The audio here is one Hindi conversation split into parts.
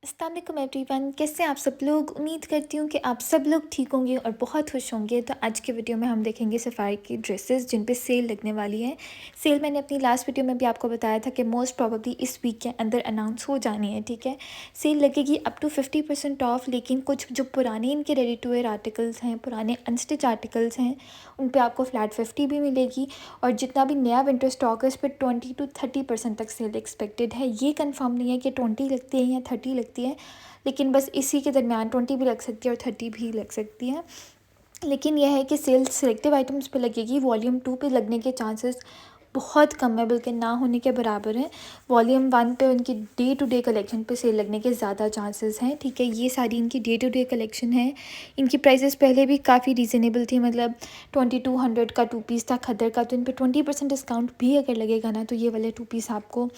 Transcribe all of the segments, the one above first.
अस्सलाम वालेकुम एवरीवन, कैसे हैं आप सब लोग। उम्मीद करती हूँ कि आप सब लोग ठीक होंगे और बहुत खुश होंगे। तो आज के वीडियो में हम देखेंगे सफ़ारी की ड्रेसेस जिन पे सेल लगने वाली है। सेल मैंने अपनी लास्ट वीडियो में भी आपको बताया था कि मोस्ट प्रॉबेबली इस वीक के अंदर अनाउंस हो जानी है। ठीक है, सेल लगेगी अप टू 50% ऑफ, लेकिन कुछ जो पुराने इनके रेडी टू वेयर आर्टिकल्स हैं, पुराने अनस्टिच आर्टिकल्स हैं, उन पर आपको फ्लैट 50 भी मिलेगी। और जितना भी नया विंटर स्टॉक है उस पर 20 to 30% तक सेल एक्सपेक्टेड है। ये कंफर्म नहीं है कि 20 लगती है या 30 लगती है, लेकिन बस इसी के दरमियान 20 भी लग सकती है और 30 भी लग सकती है। लेकिन यह है कि सेल सिलेक्टिव आइटम्स पे लगेगी, वॉल्यूम 2 पे लगने के चांसेस बहुत कम है, बल्कि ना होने के बराबर हैं। वॉल्यूम 1 पे उनकी डे टू डे कलेक्शन पे सेल लगने के ज़्यादा चांसेस हैं। ठीक है, ये सारी इनकी डे टू डे कलेक्शन है। इनकी प्राइसेस पहले भी काफ़ी रीज़नेबल थी, मतलब 2200 का 2 पीस था खद्दर का, तो इन पे 20% डिस्काउंट भी अगर लगेगा ना तो ये वाले 2 पीस आपको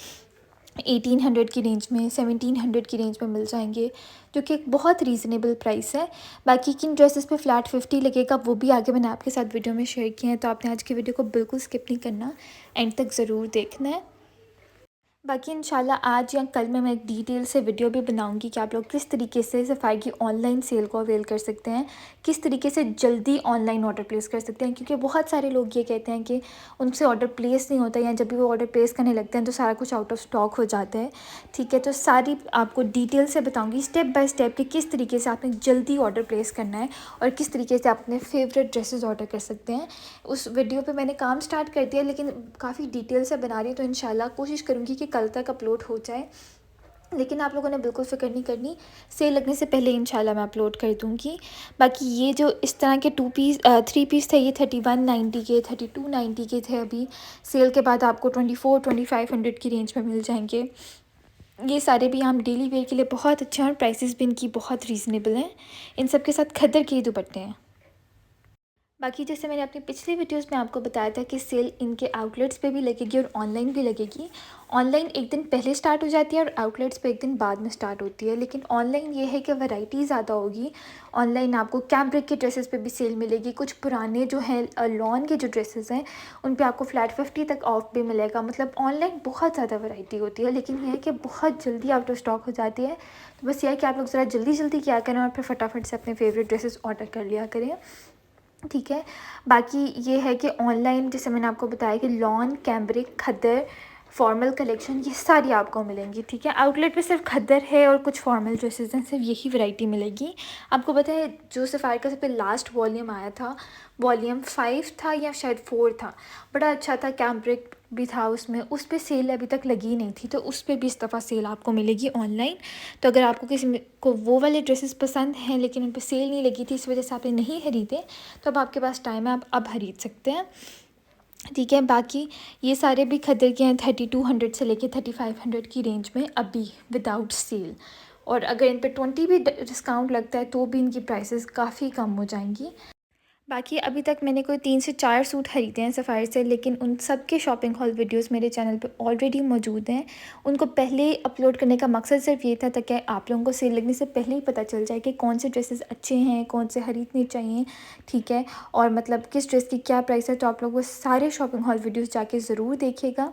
1800 की रेंज में, 1700 की रेंज में मिल जाएंगे, जो कि एक बहुत रीज़नेबल प्राइस है। बाकी किन ड्रेसेस पे फ्लैट 50 लगेगा वो भी आगे मैंने आपके साथ वीडियो में शेयर किए हैं, तो आपने आज की वीडियो को बिल्कुल स्किप नहीं करना, एंड तक ज़रूर देखना है। बाकी इंशाल्लाह आज या कल में मैं एक डिटेल से वीडियो भी बनाऊंगी कि आप लोग किस तरीके से सफ़ाई की ऑनलाइन सेल को अवेल कर सकते हैं, किस तरीके से जल्दी ऑनलाइन ऑर्डर प्लेस कर सकते हैं। क्योंकि बहुत सारे लोग ये कहते हैं कि उनसे ऑर्डर प्लेस नहीं होता, या जब भी वो ऑर्डर प्लेस करने लगते हैं तो सारा कुछ आउट ऑफ स्टॉक हो जाता है। ठीक है, तो सारी आपको डिटेल से बताऊँगी स्टेप बाय स्टेप कि किस तरीके से आपने जल्दी ऑर्डर प्लेस करना है और किस तरीके से आप अपने फेवरेट ड्रेसेस ऑर्डर कर सकते हैं। उस वीडियो पे मैंने काम स्टार्ट कर दिया, लेकिन काफ़ी डिटेल से बना रही हूँ, तो इंशाल्लाह कोशिश करूँगी कि कल तक अपलोड हो जाए। लेकिन आप लोगों ने बिल्कुल फ़िक्र नहीं करनी, सेल लगने से पहले इंशाल्लाह मैं अपलोड कर दूँगी। बाकी ये जो इस तरह के 3 पीस थे, ये 3190 के, 3290 के थे। अभी सेल के बाद आपको 24-2500 की रेंज में मिल जाएंगे। ये सारे भी हम डेली वेयर के लिए बहुत अच्छे हैं और प्राइसेस भी इनकी बहुत रीज़नेबल हैं। इन सब के साथ खद्दर के ही दुपट्टे हैं। बाकी जैसे मैंने अपनी पिछली वीडियोस में आपको बताया था कि सेल इनके आउटलेट्स पे भी लगेगी और ऑनलाइन भी लगेगी। ऑनलाइन एक दिन पहले स्टार्ट हो जाती है और आउटलेट्स पे एक दिन बाद में स्टार्ट होती है। लेकिन ऑनलाइन ये है कि वैरायटी ज़्यादा होगी। ऑनलाइन आपको कैम्ब्रिक के ड्रेसेस पे भी सेल मिलेगी। कुछ पुराने जो हैं लॉन के जो ड्रेसेस हैं उन पे आपको फ्लैट 50 तक ऑफ भी मिलेगा। मतलब ऑनलाइन बहुत ज़्यादा वैरायटी होती है, लेकिन यह है कि बहुत जल्दी आउट ऑफ स्टॉक हो जाती है। तो बस यह है कि आप लोग ज़रा जल्दी जल्दी क्या करें और फिर फटाफट से अपने फेवरेट ड्रेसेस ऑर्डर कर लिया करें। ठीक है, बाकी ये है कि ऑनलाइन जैसे मैंने आपको बताया कि लॉन, कैम्ब्रिक, खद्दर, फॉर्मल कलेक्शन ये सारी आपको मिलेंगी। ठीक है, आउटलेट पे सिर्फ खद्दर है और कुछ फॉर्मल ड्रेसेस हैं, सिर्फ यही वैरायटी मिलेगी आपको। पता है जो सफ़ारी का सबसे लास्ट वॉल्यूम आया था, वॉल्यूम 5 था या शायद 4 था, बड़ा अच्छा था, कैम्ब्रिक भी था उसमें, उस पर सेल अभी तक लगी नहीं थी, तो उस पर भी इस दफ़ा सेल आपको मिलेगी ऑनलाइन। तो अगर आपको किसी को वो वाले ड्रेसेस पसंद हैं लेकिन उन पर सेल नहीं लगी थी, इस वजह से आपने नहीं खरीदे, तो अब आपके पास टाइम है, आप अब खरीद सकते हैं। ठीक है, बाकी ये सारे भी खद्दर के हैं 3200 से लेके 3500 की रेंज में अभी विदाउट सेल। और अगर इन पे 20 भी डिस्काउंट लगता है तो भी इनकी प्राइसेस काफ़ी कम हो जाएंगी। बाकी अभी तक मैंने कोई 3 से 4 सूट ख़रीदे हैं सफ़ारी से, लेकिन उन सब के शॉपिंग हॉल वीडियोस मेरे चैनल पे ऑलरेडी मौजूद हैं। उनको पहले अपलोड करने का मकसद सिर्फ ये था ताकि आप लोगों को सेल लगने से पहले ही पता चल जाए कि कौन से ड्रेसेस अच्छे हैं, कौन से ख़रीदने चाहिए। ठीक है, और मतलब किस ड्रेस की क्या प्राइस है, तो आप लोग वो सारे शॉपिंग हॉल वीडियोज़ जाके ज़रूर देखिएगा।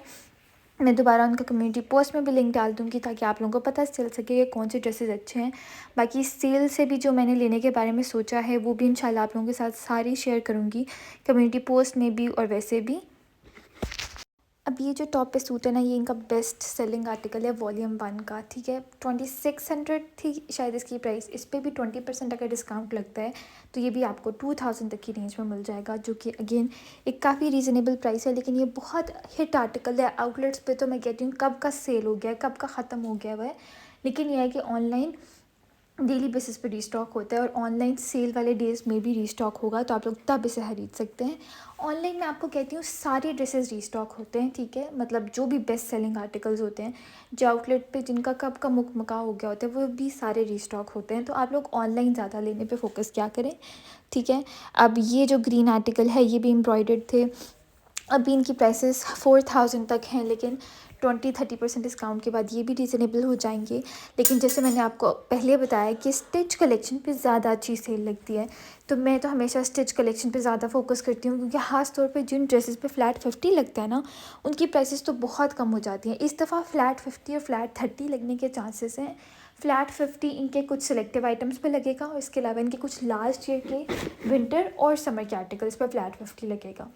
मैं दोबारा उनका कम्युनिटी पोस्ट में भी लिंक डाल दूँगी ताकि आप लोगों को पता चल सके कि कौन से ड्रेसेस अच्छे हैं। बाकी सेल से भी जो मैंने लेने के बारे में सोचा है वो भी इंशाल्लाह आप लोगों के साथ सारी शेयर करूँगी, कम्युनिटी पोस्ट में भी और वैसे भी। अब ये जो टॉप पे सूट है ना, ये इनका बेस्ट सेलिंग आर्टिकल है वॉल्यूम 1 का। ठीक है, 2600 थी शायद इसकी प्राइस, इस पर भी 20% अगर डिस्काउंट लगता है तो ये भी आपको 2000 तक की रेंज में मिल जाएगा, जो कि अगेन एक काफ़ी रीज़नेबल प्राइस है। लेकिन ये बहुत हिट आर्टिकल है। आउटलेट्स पे तो मैं कहती हूँ कब का सेल हो गया है, कब का ख़त्म हो गया हुआ है, लेकिन यह है कि ऑनलाइन डेली बेसिस पे रीस्टॉक होता है और ऑनलाइन सेल वाले डेज़ में भी रीस्टॉक होगा, तो आप लोग तब इसे खरीद सकते हैं। ऑनलाइन मैं आपको कहती हूँ सारे ड्रेसेस रीस्टॉक होते हैं। ठीक है, मतलब जो भी बेस्ट सेलिंग आर्टिकल्स होते हैं, जो आउटलेट पे जिनका कब का मुकमका हो गया होता है, वो भी सारे रीस्टॉक होते हैं। तो आप लोग ऑनलाइन ज़्यादा लेने पे फोकस क्या करें। ठीक है, अब ये जो ग्रीन आर्टिकल है ये भी एम्ब्रॉयडर्ड थे। अभी इनकी प्राइसेस 4000 तक हैं, लेकिन 20-30% डिस्काउंट के बाद ये भी रीज़नेबल हो जाएंगे। लेकिन जैसे मैंने आपको पहले बताया कि स्टिच कलेक्शन पे ज़्यादा अच्छी सेल लगती है, तो मैं तो हमेशा स्टिच कलेक्शन पे ज़्यादा फोकस करती हूँ, क्योंकि ख़ास तौर पे जिन ड्रेसेस पे फ्लैट 50 लगता है ना, उनकी प्राइसेस तो बहुत कम हो जाती हैं। इस दफ़ा फ्लैट 50 और फ्लैट 30 लगने के चांसेस हैं। फ्लैट 50 इनके कुछ सिलेक्टिव आइटम्स पे लगेगा और इसके अलावा इनके कुछ लास्ट ईयर के विंटर और समर के आर्टिकल्स पर फ्लैट 50 लगेगा।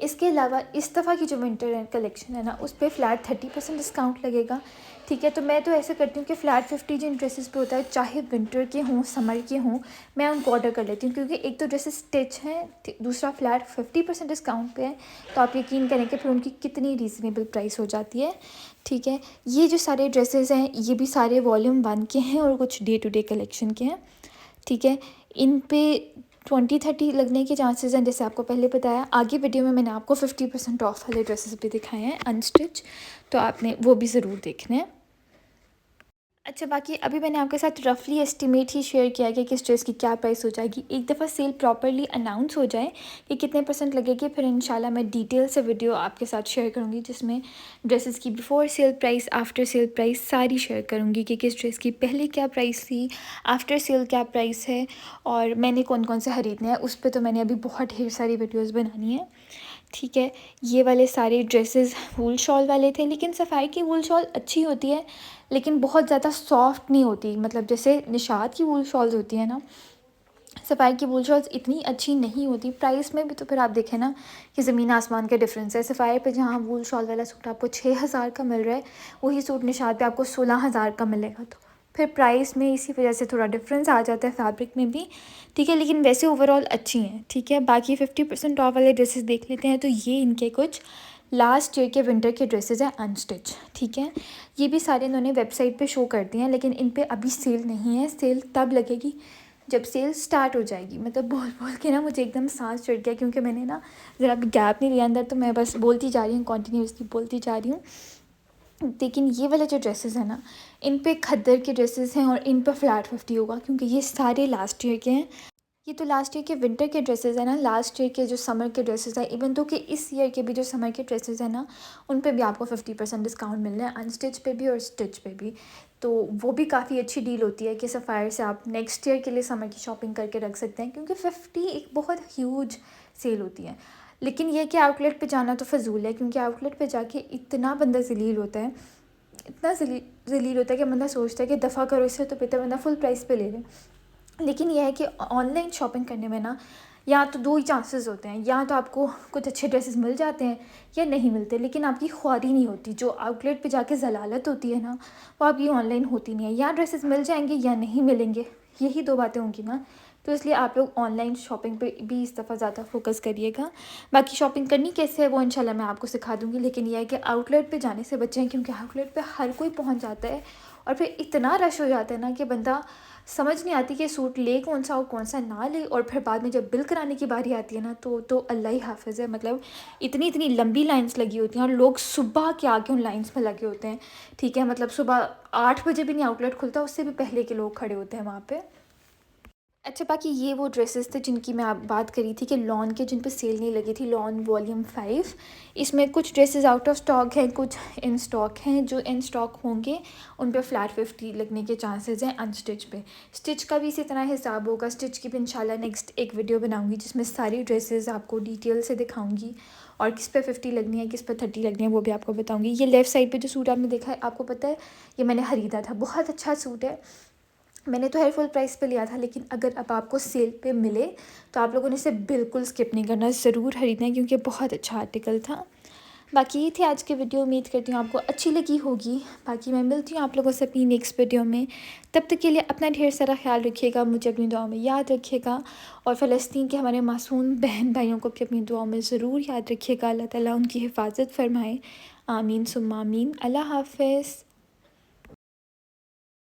इसके अलावा इस दफ़ा की जो विंटर एंड कलेक्शन है ना, उस पर फ्लैट 30% डिस्काउंट लगेगा। ठीक है, तो मैं तो ऐसे करती हूँ कि फ़्लैट 50 जिन ड्रेसेस पे होता है, चाहे विंटर के हों समर के हों, मैं उनको ऑर्डर कर लेती हूँ, क्योंकि एक तो ड्रेसेस स्टिच हैं, दूसरा फ्लैट 50% डिस्काउंट पे है। तो आप यकीन करें कि फिर उनकी कितनी रीज़नेबल प्राइस हो जाती है। ठीक है, ये जो सारे ड्रेसेस हैं ये भी सारे वॉल्यूम 1 के हैं और कुछ डे टू डे कलेक्शन के हैं। ठीक है, इन पे 20-30 लगने के चांसेस हैं, जैसे आपको पहले बताया। आगे वीडियो में मैंने आपको 50% ऑफ वाले ड्रेसेस भी दिखाए हैं अनस्टिच, तो आपने वो भी ज़रूर देखने हैं। अच्छा, बाकी अभी मैंने आपके साथ रफली एस्टिमेट ही शेयर किया है कि किस ड्रेस की क्या प्राइस हो जाएगी। एक दफ़ा सेल प्रॉपरली अनाउंस हो जाए कि कितने परसेंट लगेगी, फिर इंशाल्लाह मैं डिटेल से वीडियो आपके साथ शेयर करूँगी, जिसमें ड्रेसेस की before sale price, after sale price सारी शेयर करूँगी कि किस ड्रेस की पहले क्या प्राइस थी, आफ्टर सेल क्या प्राइस है और मैंने कौन कौन से ख़रीदने हैं। उस पर तो मैंने अभी बहुत ढेर सारी वीडियोज़ बनानी है। ठीक है, ये वाले सारे ड्रेसेस वूल शॉल वाले थे, लेकिन सफ़ाई की वूल शॉल अच्छी होती है, लेकिन बहुत ज़्यादा सॉफ्ट नहीं होती। मतलब जैसे निशात की वूल शॉल्स होती है ना, सफ़ाई की वूल शॉल्स इतनी अच्छी नहीं होती। प्राइस में भी तो फिर आप देखें ना कि ज़मीन आसमान का डिफरेंस है। सफ़ाई पे जहाँ वूल शॉल वाला सूट आपको 6,000 का मिल रहा है, वही सूट निशात पे आपको 16,000 का मिलेगा। तो फिर प्राइस में इसी वजह से थोड़ा डिफरेंस आ जाता है, फैब्रिक में भी। ठीक है, लेकिन वैसे ओवरऑल अच्छी हैं। ठीक है, बाकी 50% ऑफ वाले ड्रेसेस देख लेते हैं। तो ये इनके कुछ लास्ट ईयर के विंटर के ड्रेसेस हैं अनस्टिच। ठीक है, ये भी सारे इन्होंने वेबसाइट पे शो कर दिए हैं, लेकिन इन पे अभी सेल नहीं है। सेल तब लगेगी जब सेल स्टार्ट हो जाएगी। मतलब बोल बोल के ना मुझे एकदम सांस चढ़ गया, क्योंकि मैंने ना ज़रा भी गैप नहीं लिया अंदर, तो मैं बस बोलती जा रही हूँ, कॉन्टीन्यूसली बोलती जा रही हूँ। लेकिन ये वाले जो ड्रेसेस हैं ना, इन पे खद्दर के ड्रेसेस हैं और इन पे फ्लैट 50 होगा, क्योंकि ये सारे लास्ट ईयर के हैं। ये तो लास्ट ईयर के विंटर के ड्रेसेस हैं ना, लास्ट ईयर के जो समर के ड्रेसेस हैं, इवन तो कि इस ईयर के भी जो समर के ड्रेसेस हैं ना, उन पे भी आपको 50% डिस्काउंट मिल रहा है, अनस्टिच पे भी और स्टिच पे भी। तो वो भी काफ़ी अच्छी डील होती है कि सफ़ायर से आप नेक्स्ट ईयर के लिए समर की शॉपिंग करके रख सकते हैं, क्योंकि 50 एक बहुत ह्यूज सेल होती है। लेकिन यह कि आउटलेट पे जाना तो फ़जूल है, क्योंकि आउटलेट पे जाके इतना बंदा ज़लील होता है, इतना ज़लील होता है कि बंदा सोचता है कि दफ़ा करो, इससे तो बेहतर बंदा फुल प्राइस पे ले ले। लेकिन यह है कि ऑनलाइन शॉपिंग करने में ना, या तो दो ही चांसेस होते हैं, या तो आपको कुछ अच्छे ड्रेसेस मिल जाते हैं या नहीं मिलते, लेकिन आपकी ख्वारी नहीं होती। जो आउटलेट पे जाके जलालत होती है ना, वो आपकी ऑनलाइन होती नहीं है। या ड्रेसेस मिल जाएंगे या नहीं मिलेंगे, यही दो बातें होंगी ना। तो इसलिए आप लोग ऑनलाइन शॉपिंग पे भी इस दफ़ा ज़्यादा फोकस करिएगा। बाकी शॉपिंग करनी कैसे है वो इंशाल्लाह मैं आपको सिखा दूँगी, लेकिन यह है कि आउटलेट पे जाने से बचें, क्योंकि आउटलेट पे हर कोई पहुंच जाता है और फिर इतना रश हो जाता है ना कि बंदा समझ नहीं आती कि सूट ले कौन सा और कौन सा ना ले। और फिर बाद में जब बिल कराने की बारी आती है ना, तो अल्लाह ही हाफ़िज़ है। मतलब इतनी इतनी लंबी लाइंस लगी होती हैं और लोग सुबह के आके उन लाइंस में लगे होते हैं। ठीक है, मतलब सुबह 8 बजे भी नहीं आउटलेट खुलता, उससे भी पहले के लोग खड़े होते हैं वहाँ पे। अच्छा, बाकी ये वो ड्रेसेस थे जिनकी मैं आप बात करी थी कि लॉन के, जिन पे सेल नहीं लगी थी, लॉन वॉल्यूम 5। इसमें कुछ ड्रेसेस आउट ऑफ स्टॉक हैं, कुछ इन स्टॉक हैं। जो इन स्टॉक होंगे उन पे फ्लैट 50 लगने के चांसेस हैं अनस्टिच पे। स्टिच का भी इसी तरह हिसाब होगा। स्टिच की भी इंशाल्लाह नेक्स्ट एक वीडियो बनाऊंगी, जिसमें सारी ड्रेसेस आपको डिटेल से दिखाऊंगी और किस पे 50 लगनी है, किस पे 30 लगनी है, वो भी आपको बताऊंगी। ये लेफ़्ट साइड पे जो सूट आपने देखा है, आपको पता है ये मैंने ख़रीदा था, बहुत अच्छा सूट है। मैंने तो हर फुल प्राइस पे लिया था, लेकिन अगर अब आपको सेल पे मिले तो आप लोगों ने इसे बिल्कुल स्किप नहीं करना, ज़रूर ख़रीदना है, क्योंकि बहुत अच्छा आर्टिकल था। बाकी ये थी आज की वीडियो, उम्मीद करती हूँ आपको अच्छी लगी होगी। बाकी मैं मिलती हूँ आप लोगों से अपनी नेक्स्ट वीडियो में। तब तक के लिए अपना ढेर सारा ख्याल रखिएगा, मुझे अपनी दुआओं में याद रखिएगा, और फ़लस्तीन के हमारे मासूम बहन भाइयों को भी अपनी दुआओं में ज़रूर याद रखिएगा। अल्लाह ताला उनकी हिफाजत फरमाए। आमीन सुम्मा आमीन। अल्लाह हाफ़िज़।